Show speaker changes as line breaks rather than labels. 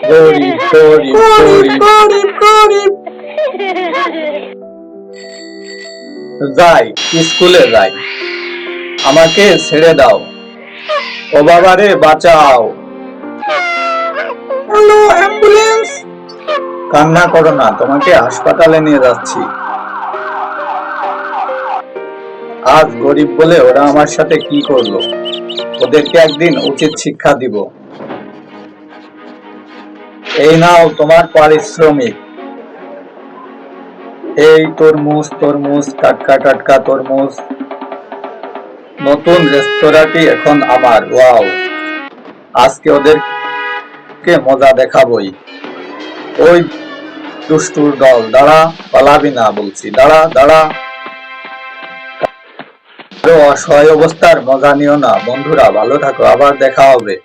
গরিব গরিব
গরিব
গরিব
গরিব গরিব।
যাই, স্কুলে যাই, আমাকে ছেড়ে দাও, ও বাবা রে বাঁচাও।
Hello, ambulance.
কান্না করো না, তোমাকে হাসপাতালে নিয়ে যাচ্ছি। আজ গরিব বলে ওরা আমার সাথে কি করলো, ওদেরকে একদিন উচিত শিক্ষা দিব। এই নাও তোমার পারিশ্রমিক। এই তরমুজ তরমুজ, টাটকা টাটকা তরমুজ। নতুন রেস্তোরাঁটি এখন আমার। ওয়াও, আজকে ওদেরকে মজা দেখাবই। ওই দুষ্টুর দল, দাঁড়া, পালাবি না বলছি, দাঁড়া দাঁড়া। অসহায় অবস্থার মজা নিও না বন্ধুরা, ভালো থাকো, আবার দেখা হবে।